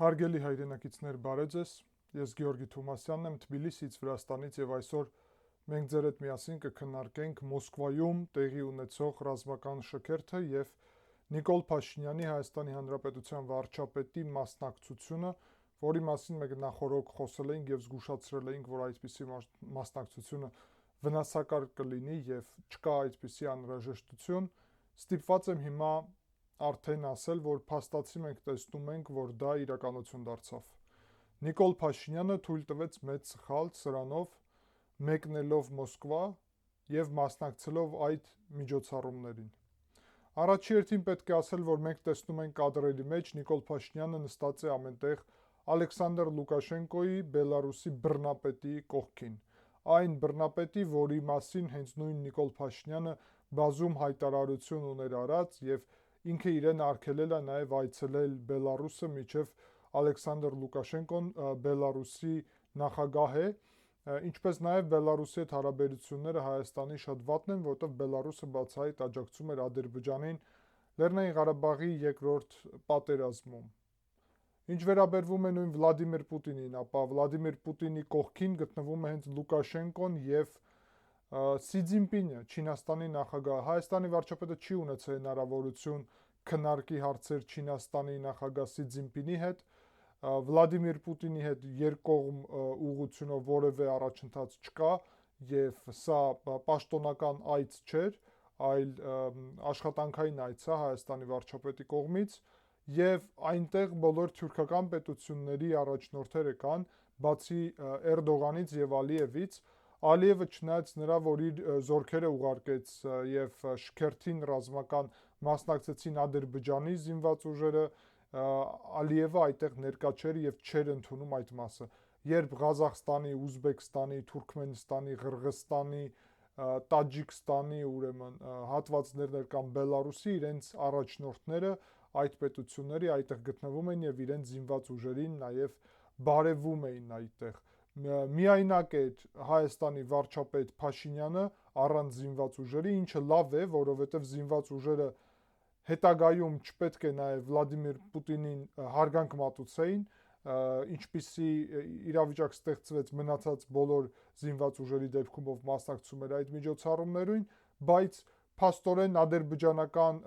Հարգելի հայրենակիցներ, բարև ձեզ։ Ես Գեորգի Թոմասյանն եմ Թբիլիսից, Վրաստանից, եւ այսօր մենք ձեր հետ միասին կքննարկենք Մոսկվայում տեղի ունեցող ռազմական շքերթը եւ Նիկոլ Փաշինյանի Հայաստանի Հանրապետության վարչապետի մասնակցությունը, որի մասին մենք նախորդ խոսել էինք եւ զգուշացրել էինք, որ այդպիսի մասնակցությունը վնասակար կլինի եւ չկա այդպիսի անհրաժեշտություն։ Ստիպված եմ հիմա արդեն ասել, որ փաստացի մենք տեսնում ենք, որ դա իրականություն դարձավ։ Նիկոլ Փաշինյանը թույլ տվեց մեծ սխալ սրանով մեկնելով Մոսկվա եւ մասնակցելով այդ միջոցառումներին։ Առաջի հերթին պետք է ասել, որ մենք տեսնում ենք կադրերի մեջ Նիկոլ Փաշինյանը նստած է ամենտեղ Ալեքսանդր Լուկաշենկոյի Բելարուսի բռնապետի կողքին։ Այն բռնապետի, որի մասին հենց նույն Նիկոլ Փաշինյանը բազում հայտարարություն ուներ արած եւ ինքը իրեն արգելել է նաև այցելել Բելարուսը, միջև Ալեքսանդր Լուկաշենկոն Բելարուսի նախագահ է, ինչպես նաև Բելարուսի հետ հարաբերությունները Հայաստանի շատ վատն են, որտեղ Բելարուսը բացահայտ աջակցում էր Ադրբեջանին Լեռնային Ղարաբաղի երկրորդ պատերազմում։ Ինչ վերաբերվում է նույն Վլադիմիր Պուտինին, ապա Վլադիմիր Պուտինի կողքին գտնվում է հենց Լուկաշենկոն եւ Սի Ցզինպինը, Չինաստանի նախագահը։ Հայաստանի վարչապետը չի ունեցել հնարավորություն քննարկի հարցեր Չինաստանի նախագահ Սի Ցզինպինի հետ, Վլադիմիր Պուտինի հետ երկկողմ ուղղությունով որևէ առաջընթաց չկա եւ սա պաշտոնական այց չէր, այլ աշխատանքային այց է Հայաստանի վարչապետի կողմից եւ այնտեղ բոլոր թուրքական պետությունների առաջնորդները կան, բացի Էրդողանից եւ Ալիևից։ Ալիևը չնայած նրա, որ իր զորքերը ուղարկեց եւ շքերթին ռազմական մասնակցեցին Ադրբեջանի զինված ուժերը, Ալիևը այդտեղ ներկա չէր եւ չէր ընդունում այդ մասը։ Երբ Ղազախստանի, Ուզբեկստանի, Թուրքմենստանի, Ղրղստանի, Տաջիկստանի ուրեմն հատվածներներ կամ Բելարուսի իրենց առաջնորդները այդ պետությունների այդտեղ գտնվում են եւ իրենց զինված ուժերին նաեւ բարևում էին այդտեղ։ Միայնակ է Հայաստանի վարչապետ Փաշինյանը առանց զինված ուժերի, ինչը լավ է, որովհետեւ զինված ուժերը հետագայում չպետք է նաեւ Վլադիմիր Պուտինին հարգանք մատուցեին, ինչպիսի իրավիճակ ստեղծվեց մնացած բոլոր զինված ուժերի դեպքում, ով մասնակցում էր այդ միջոցառումներին, բայց փաստորեն ադրբեջանական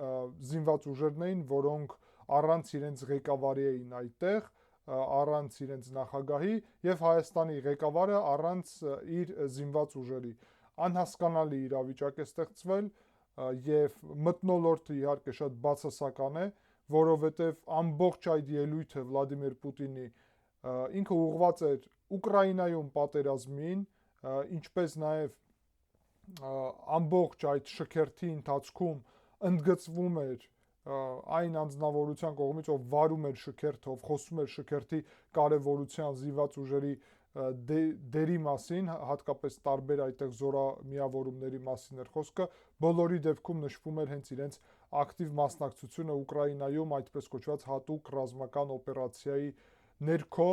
զինված ուժերն էին, որոնք առանց իրենց ղեկավարի էին այդտեղ, առանց իրենց նախագահի եւ Հայաստանի ղեկավարը առանց իր զինված ուժերի։ Անհասկանալի իրավիճակ է ստեղծվել եւ մթնոլորտը իհարկե շատ բացասական է, որովհետեւ ամբողջ այդ ելույթը Վլադիմիր Պուտինի ինքը ուղղված էր Ուկրաինայում պատերազմին, ինչպես նաեւ ամբողջ այդ շքերթի ընթացքում ընդգծվում էր այն անձնավորության կողմից, ով վարում էր շքերթը, ով խոսում էր շքերթի կարևորության, զինված ուժերի դերի մասին, հատկապես տարբեր այդտեղ զորամիավորումների մասին էր խոսքը, բոլորի դեպքում նշվում էր հենց իրենց ակտիվ մասնակցությունը Ուկրաինայում այդպես կոչված հատուկ ռազմական օպերացիայի ներքո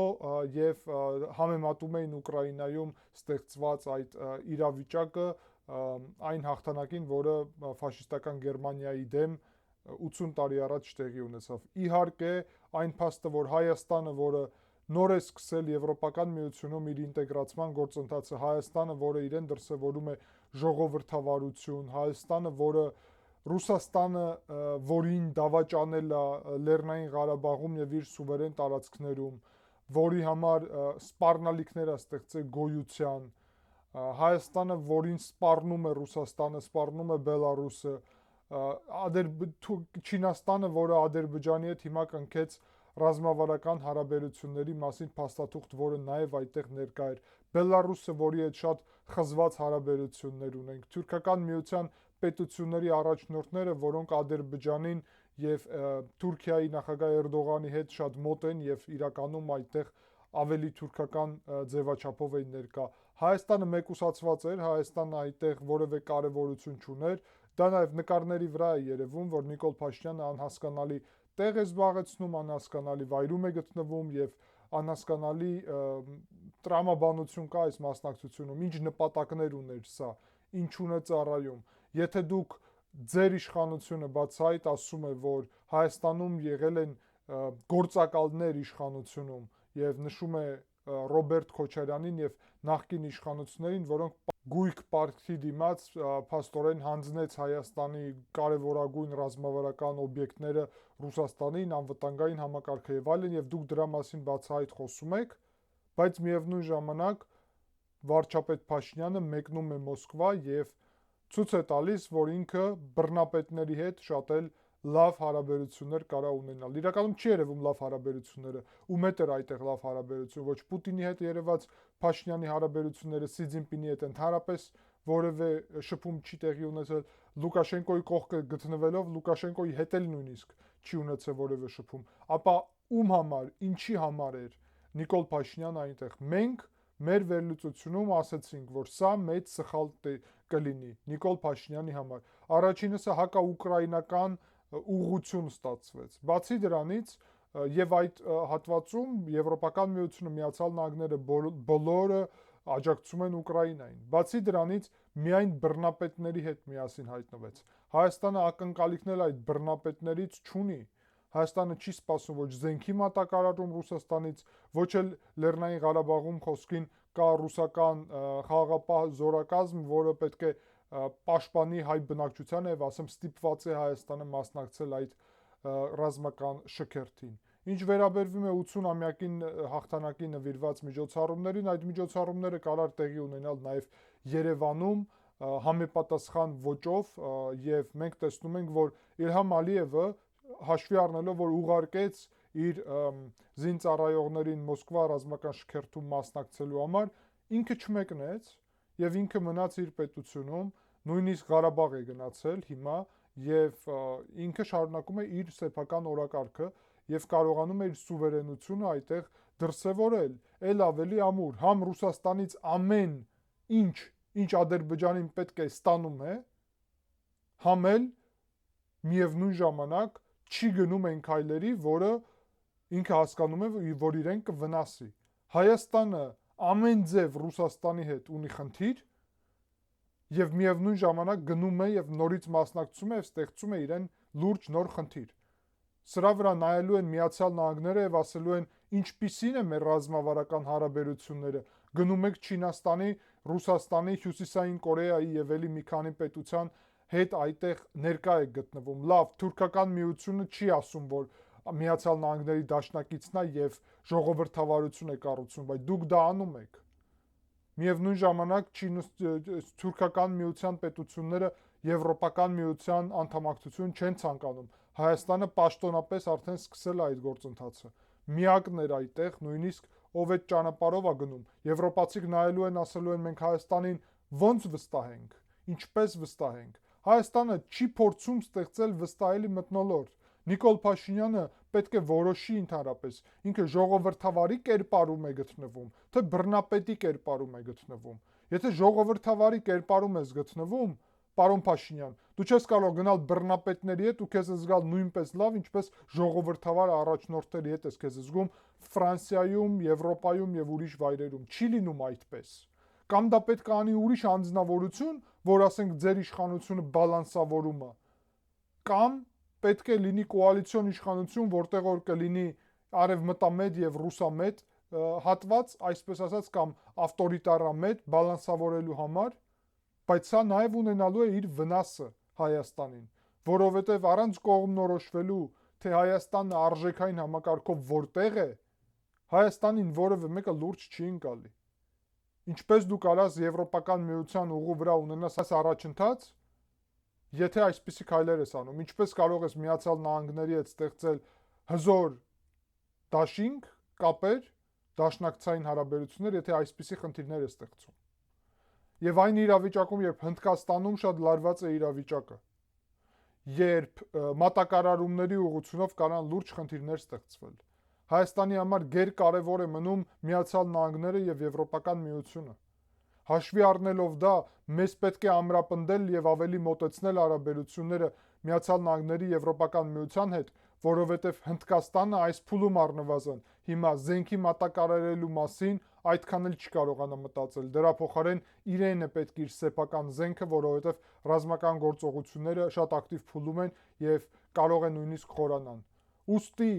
եւ համեմատում էին Ուկրաինայում ստեղծված այդ իրավիճակը այն հաղթանակին, որը ֆաշիստական Գերմանիայի դեմ 80 տարի առաջ տեղի ունեցավ։ Իհարկե, այն փաստը, որ Հայաստանը, որը նոր է սկսել Եվրոպական միությունում իր ինտեգրացման գործընթացը, Հայաստանը, որը իրեն դրսևորում է ժողովրդավարություն, Հայաստանը, որը Ռուսաստանը, որին դավաճանել է Լեռնային Ղարաբաղում եւ իր սուվերեն տարածքներում, որի համար սպառնալիքներ է ստեղծել գոյության, Հայաստանը, որին սպառնում է Ռուսաստանը, սպառնում է Բելարուսը, Չինաստանը, որը Ադրբեջանի հետ հիմա կնքեց ռազմավարական հարաբերությունների մասին փաստաթուղթ, որը նաև այդտեղ ներկա էր, Բելարուսը, որի հետ շատ խզված հարաբերություններ ունենք, Թուրքական միության պետությունների առաջնորդները, որոնք Ադրբեջանին եւ Թուրքիայի նախագահ Էրդողանի հետ շատ մոտ են եւ իրականում այդտեղ ավելի թուրքական ձևաչափով էին ներկա։ Հայաստանը մեկուսացված էր, Հայաստանը այդտեղ որևէ կարևորություն չուներ, դա նաև նկարների վրա է երևում, որ Նիկոլ Փաշինյանը անհասկանալի տեղ է զբաղեցնում, անհասկանալի վայրում է գտնվում եւ անհասկանալի տրամաբանություն կա այս մասնակցությունում, ինչ նպատակներ ուներ սա, ինչուն է ծառայում։ Եթե դուք ձեր իշխանությունը բացահայտ ասում է, որ Հայաստանում եղել են գործակալներ իշխանությունում եւ նշում է Ռոբերտ Քոչարյանին եւ նախկին իշխանություններին, որոնք գույք պարտքի դիմաց փաստորեն հանձնեց Հայաստանի կարևորագույն ռազմավարական օբյեկտները Ռուսաստանին, անվտանգային համակարգը եւ այլն, եւ դուք դրա մասին բացահայտ խոսում եք, բայց միևնույն ժամանակ վարչապետ Փաշինյանը մեկնում է Մոսկվա եւ ցույց է տալիս, որ ինքը բռնապետների հետ շատ էլ լավ հարաբերություններ կարա ունենալ։ Իրականում չի երևում լավ հարաբերությունները, ում հետ էր այդտեղ լավ հարաբերություն, ոչ Պուտինի հետ երևաց Փաշինյանի հարաբերությունները, Սի Ցզինպինի հետ ընդհանրապես որևէ շփում չի տեղի ունեցել, Լուկաշենկոյի կողքը գտնվելով Լուկաշենկոյի հետ էլ նույնիսկ չի ունեցել որևէ շփում, ապա ում համար, ինչի համար էր Նիկոլ Փաշինյանը այնտեղ։ Մենք մեր վերլուծությունում ասացինք, որ սա մեծ սխալ կլինի Նիկոլ Փաշինյանի համար։ Առաջինը հակաուկրաինական ուղղություն ստացվեց։ Բացի դրանից եւ այդ հատվածում Եվրոպական միությունը, Միացյալ Նահանգները բոլորը աջակցում են Ուկրաինային։ Բացի դրանից միայն բռնապետների հետ միասին հայտնվեց։ Հայաստանը ակնկալիքներ այդ բռնապետներից չունի։ Հայաստանը չի սպասում ոչ զենքի մատակարարում Ռուսաստանից, ոչ էլ Լեռնային Ղարաբաղում խոսքին կա ռուսական խաղաղապահ զորակազմ, որը պետք է պաշտպանի հայ բնակչությանը եւ ասեմ ստիպված է Հայաստանը մասնակցել այդ ռազմական շքերթին։ Ինչ վերաբերվում է 80-ամյակին հաղթանակի նվիրված միջոցառումներին, այդ միջոցառումները կարող տեղի ունենալ նաեւ Երևանում համապատասխան ոճով եւ մենք տեսնում ենք, որ Իլհամ Ալիևը հաշվի առնելով, որ ուղարկեց իր զինծառայողներին Մոսկվա ռազմական շքերթում մասնակցելու համար, ինքը չմեկնեց եւ ինքը մնաց իր պետությունում, նույնիսկ Ղարաբաղ է գնացել հիմա եւ ինքը շարունակում է իր սեփական օրակարգը եւ կարողանում է իր սուվերենությունը այդտեղ դրսեւորել, ել ավելի ամուր, համ Ռուսաստանից ամեն ինչ Ադրբեջանին պետք է ստանում է, համ էլ միևնույն ժամանակ չի գնում այն քայլերի, որը ինքը հասկանում է, որ իրեն կվնասի։ Հայաստանը ամեն ձև Ռուսաստանի հետ ունի խնդիր եւ միևնույն ժամանակ գնում է եւ նորից մասնակցում է եւ ստեղծում է իրեն լուրջ նոր խնդիր։ Սրա վրա նայելու են Միացյալ Նահանգները եւ ասելու են ինչպիսին է մեր ռազմավարական հարաբերությունները։ Գնում եք Չինաստանի, Ռուսաստանի, Հյուսիսային Կորեայի եւ ելի մի քանի պետության հետ այդտեղ ներկա է գտնվում։ Լավ, թուրքական միությունը չի ասում, որ Միացյալ Նահանգների դաշնակիցն է եւ ժողովրդավարություն է կառուցում, բայց դուք դա անում եք։ Միևնույն ժամանակ թուրքական միության պետությունները Եվրոպական միության անդամակցություն չեն ցանկանում։ Հայաստանը պաշտոնապես արդեն սկսել է այդ գործընթացը։ Միակն էր այդտեղ, նույնիսկ ով այդ ճանապարհով է գնում։ Եվրոպացիք նայելու են, ասելու են մենք Հայաստանին ոնց վստահենք, ինչպես վստահենք։ Հայաստանը չի փորձում ստեղծել վստահելի մթնոլորտ։ Նիկոլ Փաշինյանը պետք է որոշի ընդհանրապես, ինքը ժողովրդավարի կերպարում է գտնվում, թե բռնապետի կերպարում է գտնվում։ Եթե ժողովրդավարի կերպարում ես գտնվում, պարոն Փաշինյան, դու չես կարող գնալ բռնապետների հետ ու քեզ զգալ նույնպես լավ, ինչպես ժողովրդավար առաջնորդների հետ ես քեզ զգում Ֆրանսիայում, Եվրոպայում եւ ուրիշ վայրերում։ Չի լինում այդպես։ Կամ դա պետք է անի ուրիշ անձնավորություն, որ ասենք ձեր իշխանությունը բալանսավորում է, կամ պետք է լինի կոալիցիոն իշխանություն, որտեղ որ կլինի արևմտամետ եւ ռուսամետ հատված, այսպես ասած, կամ ավտորիտարամետ բալանսավորելու համար, բայց սա նաեւ ունենալու է իր վնասը Հայաստանին, որովհետեւ առանց կողմնորոշվելու, թե Հայաստանը արժեքային համակարգով որտեղ է, Հայաստանին որևէ մեկը լուրջ չի ընկալի։ Ինչպես դու կարաս Եվրոպական միության ուղու վրա ունենաս առաջընթաց, եթե այսպիսի քայլեր ես անում, ինչպես կարող ես Միացյալ Նահանգների հետ ստեղծել հզոր դաշինք, կապեր, դաշնակցային հարաբերություններ, եթե այսպիսի խնդիրներ ես ստեղծում։ Եվ այն իրավիճակում, երբ Հնդկաստանում շատ լարված է իրավիճակը, երբ մատակարարումների ուղղությունով կարան լուրջ խնդիրներ ստեղծվել, Հայաստանի համար գերկարևոր է մնում Միացյալ Նահանգները եւ Եվրոպական միությունը։ Հաշվի առնելով դա, մեզ պետք է ամրապնդել եւ ավելի մոտեցնել հարաբերությունները Միացյալ Նահանգների Եվրոպական միության հետ, որովհետեւ Հնդկաստանը այս փուլում առնվազն հիմա զենքի մատակարարելու մասին այդքան էլ չի կարողանա մտածել։ Դրա փոխարեն իրեն է պետք իր սեփական զենքը, որովհետեւ ռազմական գործողությունները շատ ակտիվ փուլում են եւ կարող են նույնիսկ խորանան։ Ուստի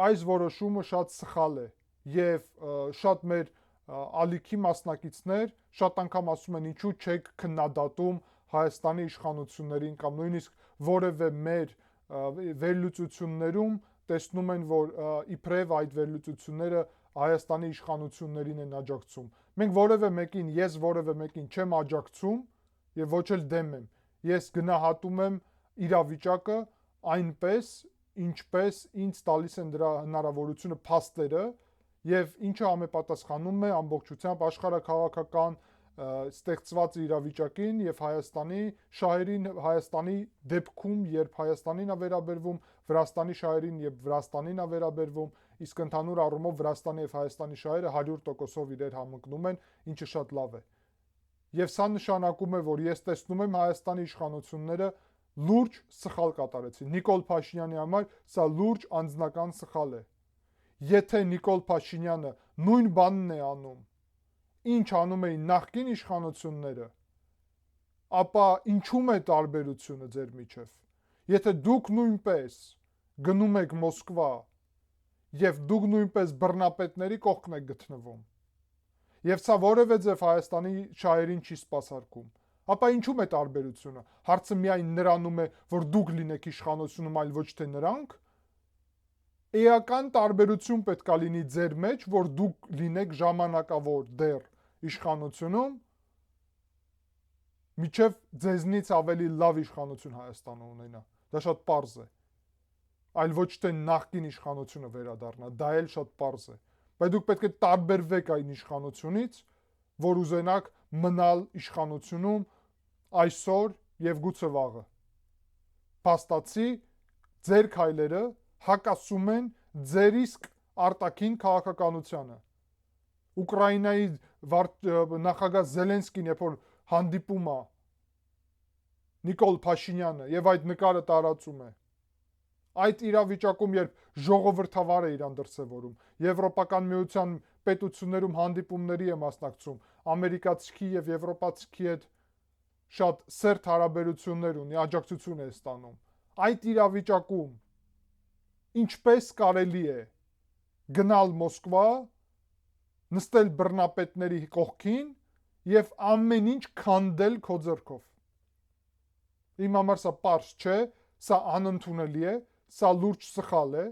այս որոշումը շատ սխալ է եւ շատ մեր ալիքի մասնակիցներ շատ անգամ ասում են ինչու չեք քննադատում Հայաստանի իշխանություններին կամ նույնիսկ որևէ մեր վերլուծություններում տեսնում են, որ իբրև այդ վերլուծությունները Հայաստանի իշխանություններին են աջակցում։ Մենք որևէ մեկին, ես որևէ մեկին չեմ աջակցում եւ ոչ էլ դեմ եմ։ Ես գնահատում եմ իրավիճակը այնպես, ինչպես ինձ տալիս են դրա հնարավորությունը փաստերը եւ ինչը համապատասխանում է ամբողջությամբ աշխարհաքաղաքական ստեղծված իրավիճակին եւ Հայաստանի շահերին, Հայաստանի դեպքում, երբ Հայաստանին է վերաբերվում, Վրաստանի շահերին եւ Վրաստանին է վերաբերվում, իսկ ընդհանուր առումով Վրաստանի եւ Հայաստանի շահերը 100%-ով իրար համընկնում են, ինչը շատ լավ է։ Եվ սա նշանակում է, որ ես տեսնում եմ Հայաստանի իշխանությունները լուրջ սխալ կատարեցին։ Նիկոլ Փաշինյանի համար սա լուրջ անձնական սխալ է։ Եթե Նիկոլ Փաշինյանը նույն բանն է անում, ինչ անում էին նախկին իշխանությունները, ապա ինչու՞մ է տարբերությունը ձեր միջև։ Եթե դուք նույնպես գնում եք Մոսկվա եւ դուք նույնպես բռնապետների կողքն եք գտնվում, եւ սա որևէ ձև Հայաստանի շահերին չի սպասարկում, ապա ինչու՞մ է տարբերությունը։ Հարցը միայն նրանում է, որ դուք լինեք իշխանությունում, այլ ոչ թե նրանք։ Էական տարբերություն պետք է լինի ձեր մեջ, որ դուք լինեք ժամանակավոր դեռ իշխանությունում, միջև ձեզնից ավելի լավ իշխանություն Հայաստանը ունենա։ Դա շատ պարզ է։ Այլ ոչ թե նախկին իշխանությունը վերադառնա, դա էլ շատ պարզ է։ Բայց դուք պետք է տարբերվեք այն իշխանությունից, որ ուզենաք մնալ իշխանությունում այսօր եւ գուցե վաղը։ Փաստացի ձեր քայլերը հակասում են ձեր իսկ արտաքին քաղաքականությանը։ Ուկրաինայի նախագահ Զելենսկին, երբ որ հանդիպում է Նիկոլ Փաշինյանը եւ այդ նկարը տարածում է, այդ իրավիճակում, երբ ժողովրդավար է իրան դրսևորում, Եվրոպական միության պետություններում հանդիպումների է մասնակցում, ամերիկացիքի եւ եվրոպացիքի հետ շատ սերտ հարաբերություններ ունի, աջակցություն է ստանում։ Այդ իրավիճակում ինչպես կարելի է գնալ Մոսկվա, նստել բռնապետների կողքին եւ ամեն ինչ քանդել քո ձեռքով։ Իմ համար սա պարզ չէ, սա անընդունելի է, սա լուրջ սխալ է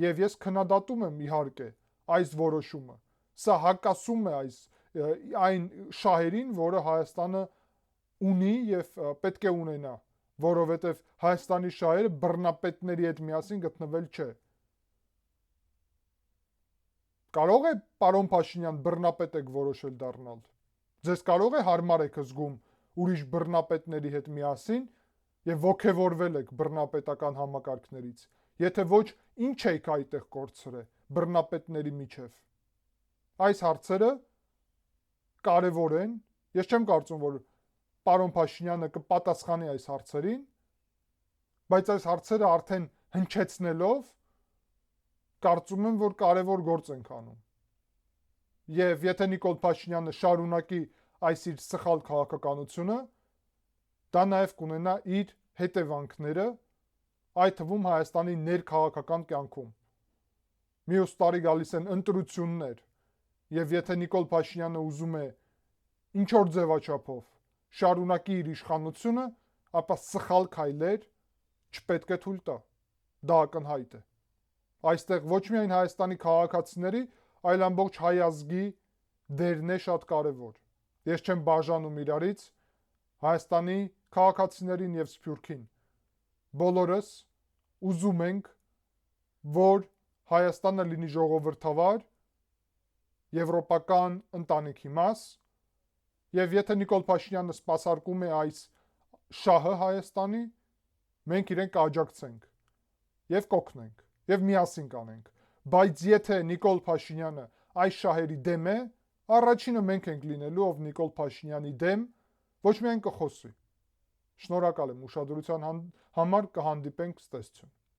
եւ ես քննադատում եմ իհարկե այս որոշումը։ Սա հակասում է այն շահերին, որը Հայաստանը ունի եւ պետք է ունենա, որովհետեւ Հայաստանի շահերը բռնապետների հետ միասին գտնվել չէ։ Կարող է պարոն Փաշինյան բռնապետ եք որոշել դառնալ։ Ձեզ կարող է հարմար եք զգում ուրիշ բռնապետների հետ միասին եւ ոգևորվել եք բռնապետական համակարգներից։ Եթե ոչ, ինչ եք այդտեղ կորցրել բռնապետների միջև։ Այս հարցերը կարևոր են։ Ես չեմ կարծում, որ պարոն Փաշինյանը կպատասխանի այս հարցերին, բայց այս հարցերը արդեն հնչեցնելով կարծում եմ, որ կարևոր գործ ենք անում։ Եվ եթե Նիկոլ Փաշինյանը շարունակի այս իր սխալ քաղաքականությունը, դա նաև կունենա իր հետևանքները, այդ թվում Հայաստանի ներքաղաքական կյանքում։ Մյուս տարի գալիս են ընտրություններ, եւ եթե Նիկոլ Փաշինյանը ուզում է ինչ որ ձևաչափով շարունակի իր իշխանությունը, ապա սխալ քայլեր չպետք է թույլ տա։ Դա ակնհայտ է։ Այստեղ ոչ միայն Հայաստանի քաղաքացիների, այլ ամբողջ հայ ազգի դերն է շատ կարևոր։ Ես չեմ բաժանում իրարից Հայաստանի քաղաքացիներին եւ Սփյուռքին։ Բոլորս ուզում ենք, որ Հայաստանը լինի ժողովրդավար, եվրոպական ընտանիքի մաս, եւ եթե Նիկոլ Փաշինյանը սպասարկում է այս շահը Հայաստանի, մենք իրեն կաջակցենք եւ կօգնենք եւ միասին կանենք։ Բայց եթե Նիկոլ Փաշինյանը այս շահերի դեմ է, առաջինը մենք ենք լինելու, ով Նիկոլ Փաշինյանի դեմ ոչ միայն կխոսի։ Շնորհակալ եմ ուշադրության համար, կհանդիպենք, ցտեսություն։